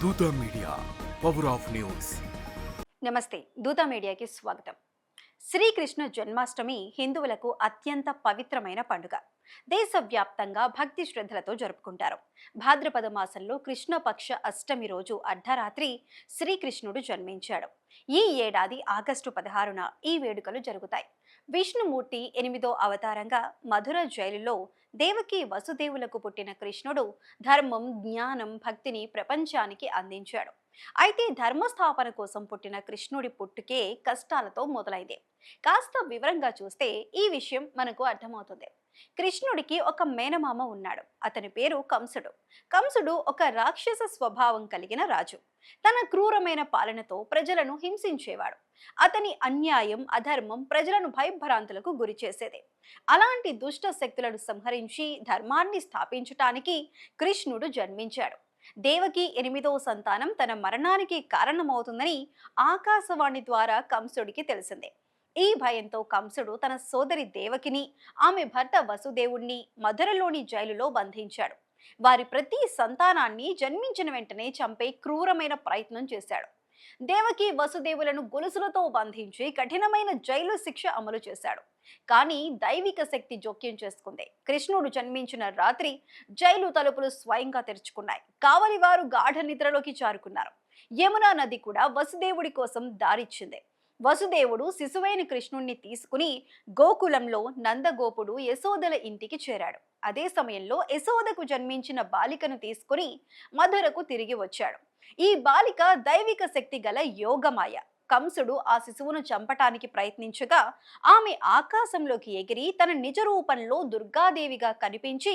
దూత media power of news. నమస్తే, దూత మీడియాకి స్వాగతం. శ్రీకృష్ణ జన్మాష్టమి హిందువులకు అత్యంత పవిత్రమైన పండుగ. దేశవ్యాప్తంగా భక్తి శ్రద్ధలతో జరుపుకుంటారు. భాద్రపద మాసంలో కృష్ణపక్ష అష్టమి రోజు అర్ధరాత్రి శ్రీకృష్ణుడు జన్మించాడు. ఈ ఏడాది ఆగస్టు 16న ఈ వేడుకలు జరుగుతాయి. విష్ణుమూర్తి 8వ అవతారంగా మధుర జైలులో దేవకి వసుదేవులకు పుట్టిన కృష్ణుడు ధర్మం, జ్ఞానం, భక్తిని ప్రపంచానికి అందించాడు. అయితే ధర్మస్థాపన కోసం పుట్టిన కృష్ణుడి పుట్టుకే కష్టాలతో మొదలైంది. కాస్త వివరంగా చూస్తే ఈ విషయం మనకు అర్థమవుతుంది. కృష్ణుడికి ఒక మేనమామ ఉన్నాడు. అతని పేరు కంసుడు. కంసుడు ఒక రాక్షస స్వభావం కలిగిన రాజు. తన క్రూరమైన పాలనతో ప్రజలను హింసించేవాడు. అతని అన్యాయం, అధర్మం ప్రజలను భయభ్రాంతులకు గురి చేసేది. అలాంటి దుష్ట శక్తులను సంహరించి ధర్మాన్ని స్థాపించటానికి కృష్ణుడు జన్మించాడు. దేవకి 8వ సంతానం తన మరణానికి కారణమవుతుందని ఆకాశవాణి ద్వారా కంసుడికి తెలిసిందే. ఈ భయంతో కంసుడు తన సోదరి దేవకిని, ఆమె భర్త వసుదేవుణ్ణి మధురలోని జైలులో బంధించాడు. వారి ప్రతి సంతానాన్ని జన్మించిన వెంటనే చంపే క్రూరమైన ప్రయత్నం చేశాడు. దేవకి వసుదేవులను గొలుసులతో బంధించి కఠినమైన జైలు శిక్ష అమలు చేశాడు. కానీ దైవిక శక్తి జోక్యం చేసుకుంది. కృష్ణుడు జన్మించిన రాత్రి జైలు తలుపులు స్వయంగా తెరుచుకున్నాయి. కావలి వారు గాఢ నిద్రలోకి జారుకున్నారు. యమునా నది కూడా వసుదేవుడి కోసం దారిచ్చింది. వసుదేవుడు శిశువైన కృష్ణుణ్ణి తీసుకుని గోకులంలో నందగోపుడు యశోదల ఇంటికి చేరాడు. అదే సమయంలో యశోదకు జన్మించిన బాలికను తీసుకుని మధురకు తిరిగి వచ్చాడు. ఈ బాలిక దైవిక శక్తి గల యోగమాయ. కంసుడు ఆ శిశువును చంపటానికి ప్రయత్నించగా ఆమె ఆకాశంలోకి ఎగిరి తన నిజ రూపంలో దుర్గాదేవిగా కనిపించి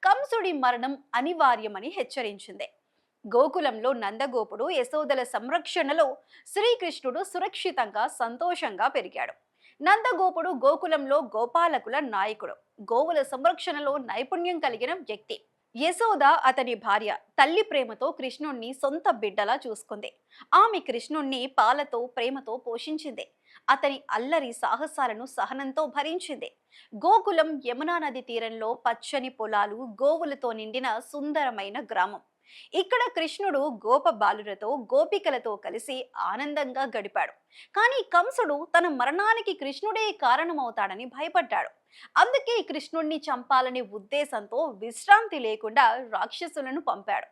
కంసుడి మరణం అనివార్యమని హెచ్చరించింది. గోకులంలో నందగోపుడు యశోదల సంరక్షణలో శ్రీకృష్ణుడు సురక్షితంగా, సంతోషంగా పెరిగాడు. నందగోపుడు గోకులంలో గోపాలకుల నాయకుడు, గోవుల సంరక్షణలో నైపుణ్యం కలిగిన వ్యక్తి. యశోద అతని భార్య. తల్లి ప్రేమతో కృష్ణుణ్ణి సొంత బిడ్డలా చూసుకుంది. ఆమె కృష్ణుణ్ణి పాలతో, ప్రేమతో పోషించింది. అతని అల్లరి సాహసాలను సహనంతో భరించింది. గోకులం యమునా నది తీరంలో పచ్చని పొలాలు, గోవులతో నిండిన సుందరమైన గ్రామం. ఇక్కడ కృష్ణుడు గోప బాలులతో, గోపికలతో కలిసి ఆనందంగా గడిపాడు. కానీ కంసుడు తన మరణానికి కృష్ణుడే కారణమవుతాడని భయపడ్డాడు. అందుకే కృష్ణుణ్ణి చంపాలనే ఉద్దేశంతో విశ్రాంతి లేకుండా రాక్షసులను పంపాడు.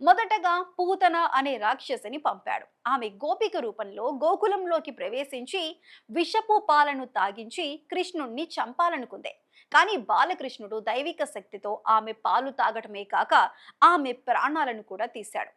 మొదటగా పూతన అనే రాక్షసిని పంపాడు. ఆమె గోపిక రూపంలో గోకులంలోకి ప్రవేశించి విషపు పాలను తాగించి కృష్ణుణ్ణి చంపాలనుకుంది. కానీ బాలకృష్ణుడు దైవిక శక్తితో ఆమె పాలు తాగటమే కాక ఆమె ప్రాణాలను కూడా తీశాడు.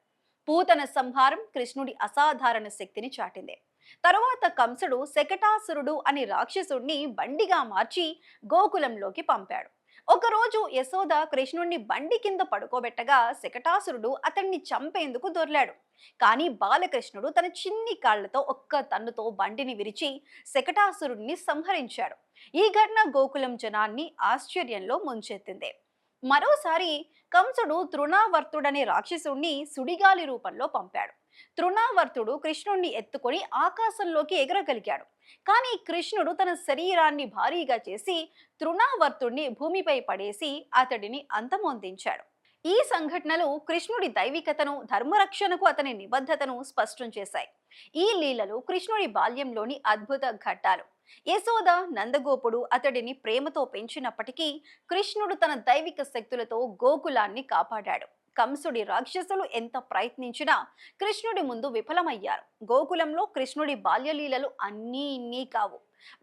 పూతన సంహారం కృష్ణుడి అసాధారణ శక్తిని చాటింది. తరువాత కంసుడు శకటాసురుడు అనే రాక్షసుడిని బండిగా మార్చి గోకులంలోకి పంపాడు. ఒకరోజు యశోద కృష్ణుణ్ణి బండి కింద పడుకోబెట్టగా శకటాసురుడు అతన్ని చంపేందుకు దొర్లాడు. కానీ బాలకృష్ణుడు తన చిన్ని కాళ్లతో ఒక్క తన్నుతో బండిని విరిచి శకటాసురుడిని సంహరించాడు. ఈ ఘటన గోకులం జనాన్ని ఆశ్చర్యంలో ముంచెత్తింది. మరోసారి కంసుడు తృణావర్తుడనే రాక్షసుణ్ణి సుడిగాలి రూపంలో పంపాడు. తృణావర్తుడు కృష్ణుణ్ణి ఎత్తుకొని ఆకాశంలోకి ఎగరగలిగాడు. కానీ కృష్ణుడు తన శరీరాన్ని భారీగా చేసి తృణావర్తుడిని భూమిపై పడేసి అతడిని అంతమొందించాడు. ఈ సంఘటనలు కృష్ణుడి దైవికతను, ధర్మరక్షణకు అతని నిబద్ధతను స్పష్టం చేశాయి. ఈ లీలలు కృష్ణుడి బాల్యంలోని అద్భుత ఘట్టాలు. యశోద, నందగోపుడు అతడిని ప్రేమతో పెంచినప్పటికీ కృష్ణుడు తన దైవిక శక్తులతో గోకులాన్ని కాపాడాడు. కంసుడి రాక్షసులు ఎంత ప్రయత్నించినా కృష్ణుడి ముందు విఫలమయ్యారు. గోకులంలో కృష్ణుడి బాల్యలీలలు అన్నీ ఇన్నీ కావు.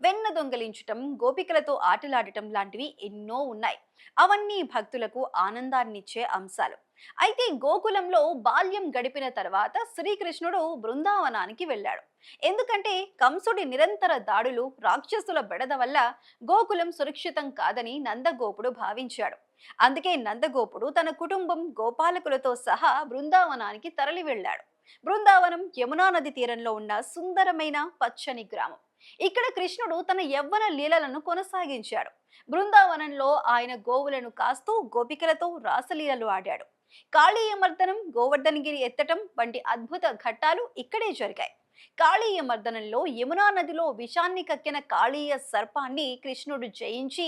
వెన్న దొంగలించటం, గోపికలతో ఆటలాడటం లాంటివి ఎన్నో ఉన్నాయి. అవన్నీ భక్తులకు ఆనందాన్నిచ్చే అంశాలు. అయితే గోకులంలో బాల్యం గడిపిన తర్వాత శ్రీకృష్ణుడు బృందావనానికి వెళ్ళాడు. ఎందుకంటే కంసుడి నిరంతర దాడులు, రాక్షసుల బెడద వల్ల గోకులం సురక్షితం కాదని నందగోపుడు భావించాడు. అందుకే నందగోపుడు తన కుటుంబం, గోపాలకులతో సహా బృందావనానికి తరలి వెళ్ళాడు. బృందావనం యమునా నది తీరంలో ఉన్న సుందరమైన పచ్చని గ్రామం. ఇక్కడ కృష్ణుడు తన యవ్వన లీలలను కొనసాగించాడు. బృందావనంలో ఆయన గోవులను కాస్తూ గోపికలతో రాసలీలలు ఆడాడు. కాళీయమర్దనం, గోవర్ధనగిరి ఎత్తటం వంటి అద్భుత ఘట్టాలు ఇక్కడే జరిగాయి. కాళీయమర్దనంలో యమునా నదిలో విషాన్ని కక్కిన కాళీయ సర్పాన్ని కృష్ణుడు జయించి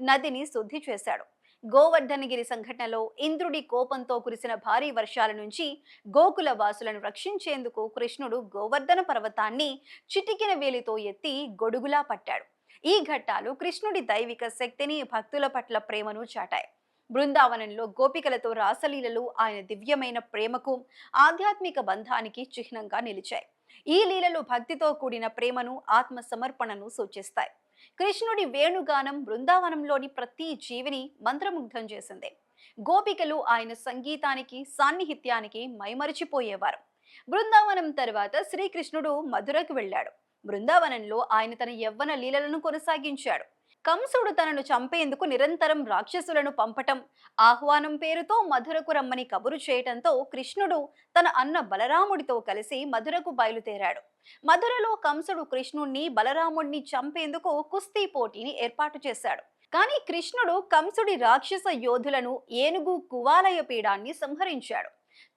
నదిని శుద్ధి చేశాడు. గోవర్ధనగిరి సంఘటనలో ఇంద్రుడి కోపంతో కురిసిన భారీ వర్షాల నుంచి గోకుల వాసులను రక్షించేందుకు కృష్ణుడు గోవర్ధన పర్వతాన్ని చిటికిన వేలితో ఎత్తి గొడుగులా పట్టాడు. ఈ ఘట్టాలు కృష్ణుడి దైవిక శక్తిని, భక్తుల పట్ల ప్రేమను చాటాయి. బృందావనంలో గోపికలతో రాసలీలలు ఆయన దివ్యమైన ప్రేమకు, ఆధ్యాత్మిక బంధానికి చిహ్నంగా నిలిచాయి. ఈ లీలలు భక్తితో కూడిన ప్రేమను, ఆత్మ సమర్పణను సూచిస్తాయి. కృష్ణుడి వేణుగానం బృందావనంలోని ప్రతి జీవిని మంత్రముగ్ధం చేసింది. గోపికలు ఆయన సంగీతానికి, సాన్నిహిత్యానికి మైమరిచిపోయేవారు. బృందావనం తర్వాత శ్రీకృష్ణుడు మధురకు వెళ్ళాడు. బృందావనంలో ఆయన తన యవ్వన లీలలను కొనసాగించాడు. కంసుడు తనను చంపేందుకు నిరంతరం రాక్షసులను పంపటం, ఆహ్వానం పేరుతో మధురకు రమ్మని కబురు చేయటంతో కృష్ణుడు తన అన్న బలరాముడితో కలిసి మధురకు బయలుదేరాడు. మధురలో కంసుడు కృష్ణుణ్ణి, బలరాముడిని చంపేందుకు కుస్తీ పోటీని ఏర్పాటు చేశాడు. కానీ కృష్ణుడు కంసుడి రాక్షస యోధులను, ఏనుగు కువాలయ పీడాన్ని సంహరించాడు.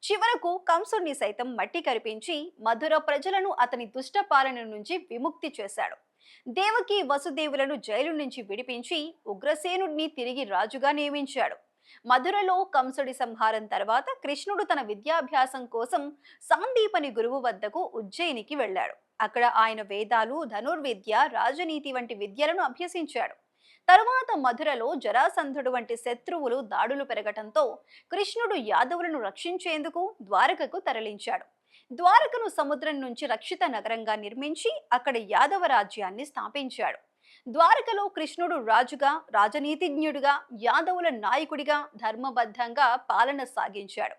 చివరకు కంసుడిని సైతం మట్టి కరిపించి మధుర ప్రజలను అతని దుష్ట పాలన నుంచి విముక్తి చేశాడు. దేవకి, వసుదేవులను జైలు నుంచి విడిపించి ఉగ్రసేనుడిని తిరిగి రాజుగా నియమించాడు. మధురలో కంసుడి సంహారం తర్వాత కృష్ణుడు తన విద్యాభ్యాసం కోసం సాందీపని గురువు వద్దకు ఉజ్జయినికి వెళ్ళాడు. అక్కడ ఆయన వేదాలు, ధనుర్విద్య, రాజనీతి వంటి విద్యలను అభ్యసించాడు. తరువాత మధురలో జరాసంధుడు వంటి శత్రువులు దాడులు పెరగటంతో కృష్ణుడు యాదవులను రక్షించేందుకు ద్వారకకు తరలించాడు. ద్వారకను సముద్రం నుంచి రక్షిత నగరంగా నిర్మించి అక్కడ యాదవ రాజ్యాన్ని స్థాపించాడు. ద్వారకలో కృష్ణుడు రాజుగా, రాజనీతిజ్ఞుడిగా, యాదవుల నాయకుడిగా ధర్మబద్ధంగా పాలన సాగించాడు.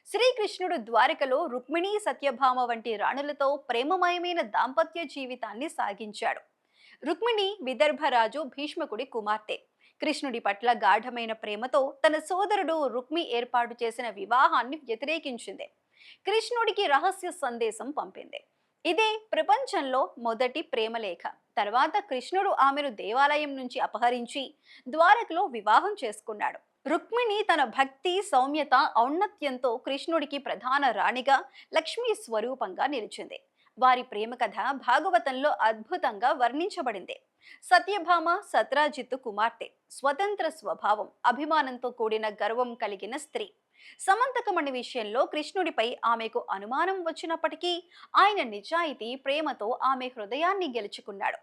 శ్రీకృష్ణుడు ద్వారకలో రుక్మిణీ, సత్యభామ వంటి రాణులతో ప్రేమమయమైన దాంపత్య జీవితాన్ని సాగించాడు. రుక్మిణి విదర్భరాజు భీష్మకుడి కుమార్తె. కృష్ణుడి పట్ల గాఢమైన ప్రేమతో తన సోదరుడు రుక్మి ఏర్పాటు చేసిన వివాహాన్ని వ్యతిరేకించింది. కృష్ణుడికి రహస్య సందేశం పంపింది. ఇదే ప్రపంచంలో మొదటి ప్రేమలేఖ. తర్వాత కృష్ణుడు ఆమెను దేవాలయం నుంచి అపహరించి ద్వారకలో వివాహం చేసుకున్నాడు. రుక్మిణి తన భక్తి, సౌమ్యత, ఔన్నత్యంతో కృష్ణుడికి ప్రధాన రాణిగా, లక్ష్మీ స్వరూపంగా నిలిచింది. వారి ప్రేమ కథ భాగవతంలో అద్భుతంగా వర్ణించబడింది. సత్యభామ సత్రాజిత్తు కుమార్తె, స్వతంత్ర స్వభావం, అభిమానంతో కూడిన గర్వం కలిగిన స్త్రీ. సమంతకమణి విషయంలో కృష్ణుడిపై ఆమెకు అనుమానం వచ్చినప్పటికీ ఆయన నిజాయితీ, ప్రేమతో ఆమె హృదయాన్ని గెలుచుకున్నాడు.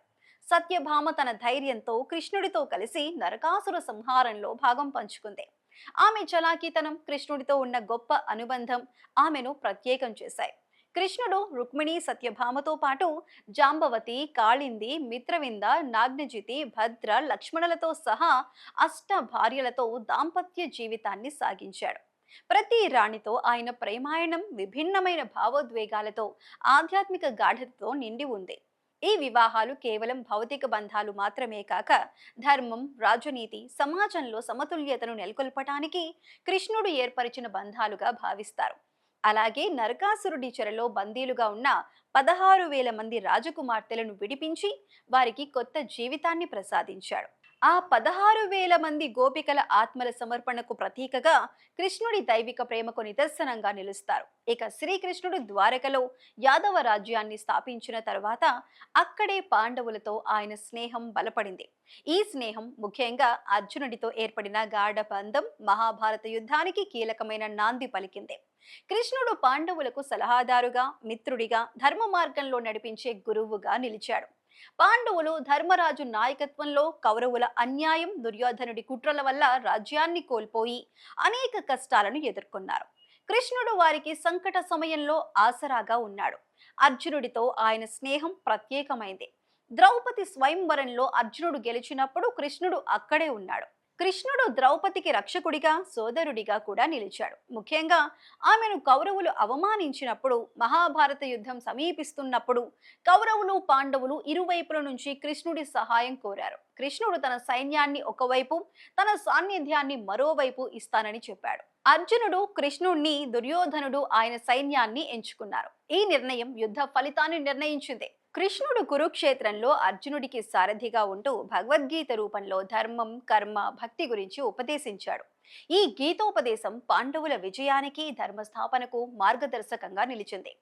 సత్యభామ తన ధైర్యంతో కృష్ణుడితో కలిసి నరకాసుర సంహారంలో భాగం పంచుకుంది. ఆమె చలాకీతనం, కృష్ణుడితో ఉన్న గొప్ప అనుబంధం ఆమెను ప్రత్యేకం చేశాయి. కృష్ణుడు రుక్మిణి, సత్యభామతో పాటు జాంబవతి, కాళింది, మిత్రవింద, నాగ్నజితి, భద్ర, లక్ష్మణులతో సహా అష్ట భార్యలతో దాంపత్య జీవితాన్ని సాగించాడు. ప్రతి రాణితో ఆయన ప్రేమాయణం విభిన్నమైన భావోద్వేగాలతో, ఆధ్యాత్మిక గాఢతతో నిండి ఉంది. ఈ వివాహాలు కేవలం భౌతిక బంధాలు మాత్రమే కాక ధర్మం, రాజనీతి, సమాజంలో సమతుల్యతను నెలకొల్పటానికి కృష్ణుడు ఏర్పరిచిన బంధాలుగా భావిస్తారు. అలాగే నరకాసురుడి చెరలో బందీలుగా ఉన్న 16,000 మంది రాజకుమార్తెలను విడిపించి వారికి కొత్త జీవితాన్ని ప్రసాదించాడు. ఆ 16,000 మంది గోపికల ఆత్మల సమర్పణకు ప్రతీకగా కృష్ణుడి దైవిక ప్రేమకు నిదర్శనంగా నిలుస్తారు. ఇక శ్రీకృష్ణుడు ద్వారకలో యాదవ రాజ్యాన్ని స్థాపించిన తరువాత అక్కడే పాండవులతో ఆయన స్నేహం బలపడింది. ఈ స్నేహం ముఖ్యంగా అర్జునుడితో ఏర్పడిన గాఢ బంధం మహాభారత యుద్ధానికి కీలకమైన నాంది పలికింది. కృష్ణుడు పాండవులకు సలహాదారుగా, మిత్రుడిగా, ధర్మ మార్గంలో నడిపించే గురువుగా నిలిచాడు. పాండవులు ధర్మరాజు నాయకత్వంలో కౌరవుల అన్యాయం, దుర్యోధనుడి కుట్రల వల్ల రాజ్యాన్ని కోల్పోయి అనేక కష్టాలను ఎదుర్కొన్నారు. కృష్ణుడు వారికి సంకట సమయంలో ఆసరాగా ఉన్నాడు. అర్జునుడితో ఆయన స్నేహం ప్రత్యేకమైంది. ద్రౌపది స్వయంవరంలో అర్జునుడు గెలిచినప్పుడు కృష్ణుడు అక్కడే ఉన్నాడు. కృష్ణుడు ద్రౌపదికి రక్షకుడిగా, సోదరుడిగా కూడా నిలిచాడు. ముఖ్యంగా ఆమెను కౌరవులు అవమానించినప్పుడు, మహాభారత యుద్ధం సమీపిస్తున్నప్పుడు కౌరవులు, పాండవులు ఇరువైపుల నుంచి కృష్ణుడి సహాయం కోరారు. కృష్ణుడు తన సైన్యాన్ని ఒకవైపు, తన సాన్నిధ్యాన్ని మరోవైపు ఇస్తానని చెప్పాడు. అర్జునుడు కృష్ణుణ్ణి, దుర్యోధనుడు ఆయన సైన్యాన్ని ఎంచుకున్నారు. ఈ నిర్ణయం యుద్ధ ఫలితాన్ని నిర్ణయించింది. కృష్ణుడు కురుక్షేత్రంలో అర్జునుడికి సారథిగా ఉంటూ భగవద్గీత రూపంలో ధర్మం, కర్మ, భక్తి గురించి ఉపదేశించాడు. ఈ గీతోపదేశం పాండవుల విజయానికి, ధర్మస్థాపనకు మార్గదర్శకంగా నిలిచింది.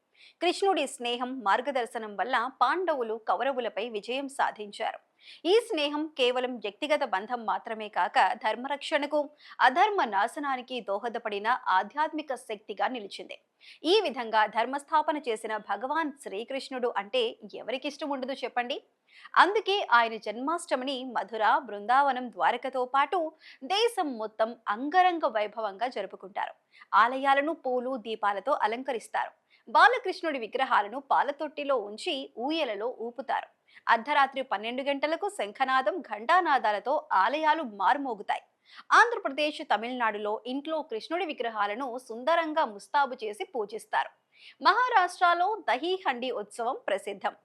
కృష్ణుడి స్నేహం, మార్గదర్శనం వల్ల పాండవులు కౌరవులపై విజయం సాధించారు. ఈ స్నేహం కేవలం వ్యక్తిగత బంధం మాత్రమే కాక ధర్మరక్షణకు, అధర్మ నాశనానికి దోహదపడిన ఆధ్యాత్మిక శక్తిగా నిలిచింది. ఈ విధంగా ధర్మస్థాపన చేసిన భగవాన్ శ్రీకృష్ణుడు అంటే ఎవరికి ఇష్టం ఉండదు చెప్పండి. అందుకే ఆయన జన్మాష్టమిని మధుర, బృందావనం, ద్వారకతో పాటు దేశం మొత్తం అంగరంగ వైభవంగా జరుపుకుంటారు. ఆలయాలను పూలు, దీపాలతో అలంకరిస్తారు. బాలకృష్ణుడి విగ్రహాలను పాలతొట్టిలో ఉంచి ఊయలలో ఊపుతారు. అర్ధరాత్రి 12 గంటలకు శంఖనాదం, ఘంటానాదాలతో ఆలయాలు మారుమోగుతాయి. ఆంధ్రప్రదేశ్, తమిళనాడులో ఇంట్లో కృష్ణుడి విగ్రహాలను సుందరంగా ముస్తాబు చేసి పూజిస్తారు. మహారాష్ట్రలో దహీ హండీ ఉత్సవం ప్రసిద్ధం.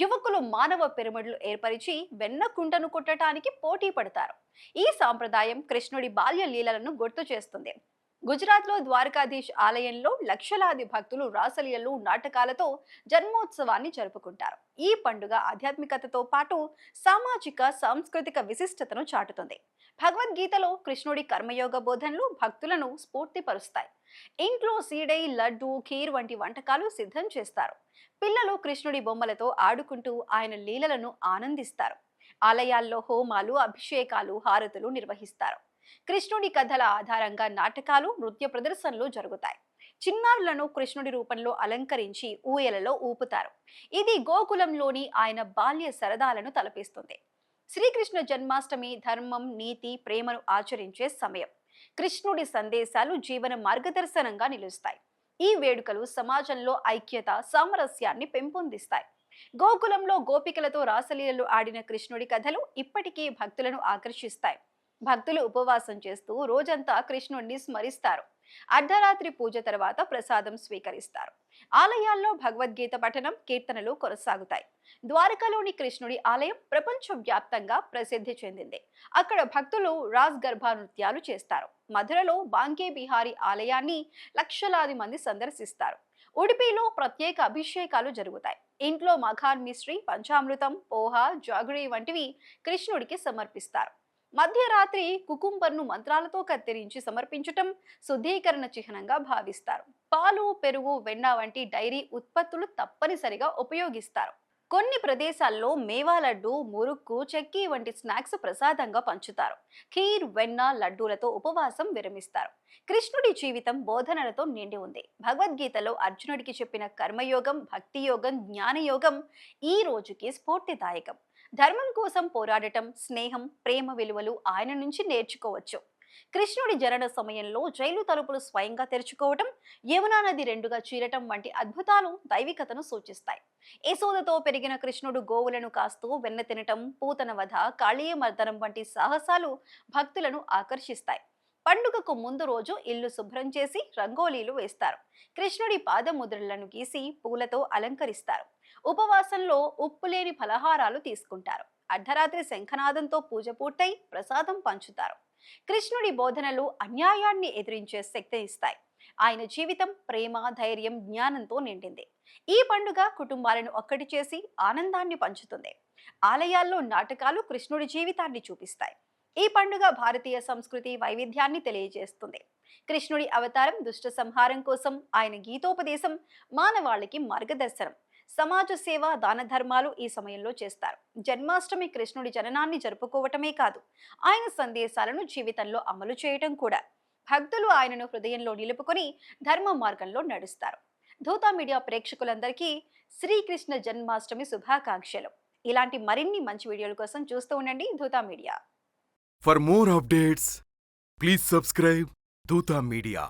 యువకులు మానవ పిరమిడ్లు ఏర్పరిచి వెన్న కుంటను కొట్టడానికి పోటీ పడతారు. ఈ సాంప్రదాయం కృష్ణుడి బాల్య లీలలను గుర్తు చేస్తుంది. గుజరాత్లో ద్వారకాధీష్ ఆలయంలో లక్షలాది భక్తులు రాసలీలలు, నాటకాలతో జన్మోత్సవాన్ని జరుపుకుంటారు. ఈ పండుగ ఆధ్యాత్మికతతో పాటు సామాజిక, సాంస్కృతిక విశిష్టతను చాటుతుంది. భగవద్గీతలో కృష్ణుడి కర్మయోగ బోధనలు భక్తులను స్ఫూర్తిపరుస్తాయి. ఇంట్లో సీడై, లడ్డు, ఖీర్ వంటి వంటకాలు సిద్ధం చేస్తారు. పిల్లలు కృష్ణుడి బొమ్మలతో ఆడుకుంటూ ఆయన లీలలను ఆనందిస్తారు. ఆలయాల్లో హోమాలు, అభిషేకాలు, హారతులు నిర్వహిస్తారు. కృష్ణుడి కథల ఆధారంగా నాటకాలు, నృత్య ప్రదర్శనలు జరుగుతాయి. చిన్నారులను కృష్ణుడి రూపంలో అలంకరించి ఊయలలో ఊపుతారు. ఇది గోకులంలోని ఆయన బాల్య సరదాలను తలపిస్తుంది. శ్రీకృష్ణ జన్మాష్టమి ధర్మం, నీతి, ప్రేమను ఆచరించే సమయం. కృష్ణుడి సందేశాలు జీవన మార్గదర్శనంగా నిలుస్తాయి. ఈ వేడుకలు సమాజంలో ఐక్యత, సామరస్యాన్ని పెంపొందిస్తాయి. గోకులంలో గోపికలతో రాసలీలలు ఆడిన కృష్ణుడి కథలు ఇప్పటికీ భక్తులను ఆకర్షిస్తాయి. భక్తులు ఉపవాసం చేస్తూ రోజంతా కృష్ణుడిని స్మరిస్తారు. అర్ధరాత్రి పూజ తర్వాత ప్రసాదం స్వీకరిస్తారు. ఆలయాల్లో భగవద్గీత పఠనం, కీర్తనలు కొనసాగుతాయి. ద్వారకలోని కృష్ణుడి ఆలయం ప్రపంచ వ్యాప్తంగా ప్రసిద్ధి చెందింది. అక్కడ భక్తులు రాస్ గర్భా నృత్యాలు చేస్తారు. మధురలో బాంకే బిహారీ ఆలయాన్ని లక్షలాది మంది సందర్శిస్తారు. ఉడిపిలో ప్రత్యేక అభిషేకాలు జరుగుతాయి. ఇంట్లో మఖాన్ మిశ్రీ, పంచామృతం, పోహా, జాగరి వంటివి కృష్ణుడికి సమర్పిస్తారు. మధ్యరాత్రి కుకుంబర్ను మంత్రాలతో కత్తిరించి సమర్పించటం శుద్ధీకరణ చిహ్నంగా భావిస్తారు. పాలు, పెరుగు, వెన్న వంటి డైరీ ఉత్పత్తులు తప్పనిసరిగా ఉపయోగిస్తారు. కొన్ని ప్రదేశాల్లో మేవా లడ్డు, మురుక్కు, చెక్కీ వంటి స్నాక్స్ ప్రసాదంగా పంచుతారు. ఖీర్, వెన్న, లడ్డూలతో ఉపవాసం విరమిస్తారు. కృష్ణుడి జీవితం బోధనలతో నిండి ఉంది. భగవద్గీతలో అర్జునుడికి చెప్పిన కర్మయోగం, భక్తి యోగం, జ్ఞానయోగం ఈ రోజుకి స్ఫూర్తిదాయకం. ధర్మం కోసం పోరాడటం, స్నేహం, ప్రేమ విలువలు ఆయన నుంచి నేర్చుకోవచ్చు. కృష్ణుడి జనన సమయంలో జైలు తలుపులు స్వయంగా తెరుచుకోవటం, యమునా నది రెండుగా చీరటం వంటి అద్భుతాలు దైవికతను సూచిస్తాయి. యశోదతో పెరిగిన కృష్ణుడు గోవులను కాస్తూ వెన్న తినటం, పూతన వధ, కాళీయ మర్దనం వంటి సాహసాలు భక్తులను ఆకర్షిస్తాయి. పండుగకు ముందు రోజు ఇల్లు శుభ్రం చేసి రంగోలీలు వేస్తారు. కృష్ణుడి పాదముద్రలను గీసి పూలతో అలంకరిస్తారు. ఉపవాసంలో ఉప్పులేని ఫలహారాలు తీసుకుంటారు. అర్ధరాత్రి శంఖనాదంతో పూజ పూర్తయి ప్రసాదం పంచుతారు. కృష్ణుడి బోధనలు అన్యాయాన్ని ఎదిరించే శక్తిని ఇస్తాయి. ఆయన జీవితం ప్రేమ, ధైర్యం, జ్ఞానంతో నిండింది. ఈ పండుగ కుటుంబాలను ఒక్కటి చేసి ఆనందాన్ని పంచుతుంది. ఆలయాల్లో నాటకాలు కృష్ణుడి జీవితాన్ని చూపిస్తాయి. ఈ పండుగ భారతీయ సంస్కృతి వైవిధ్యాన్ని తెలియజేస్తుంది. కృష్ణుడి అవతారం, దుష్ట సంహారం కోసం ఆయన గీతోపదేశం మానవాళికి మార్గదర్శనం. సమాజ సేవ, దాన ధర్మాలు ఈ సమయంలో చేస్తారు. జన్మాష్టమి కృష్ణుడి జననాన్ని జరుపుకోవటమే కాదు, ఆయన సందేశాలను జీవితంలో అమలు చేయటం కూడా. భక్తులు ఆయనను హృదయంలో నిలుపుకొని ధర్మ మార్గంలో నడుస్తారు. ధూతా మీడియా ప్రేక్షకులందరికీ శ్రీకృష్ణ జన్మాష్టమి శుభాకాంక్షలు. ఇలాంటి మరిన్ని మంచి వీడియోల కోసం చూస్తూ ఉండండి Dhootha media. For more updates, please subscribe Dutta Media.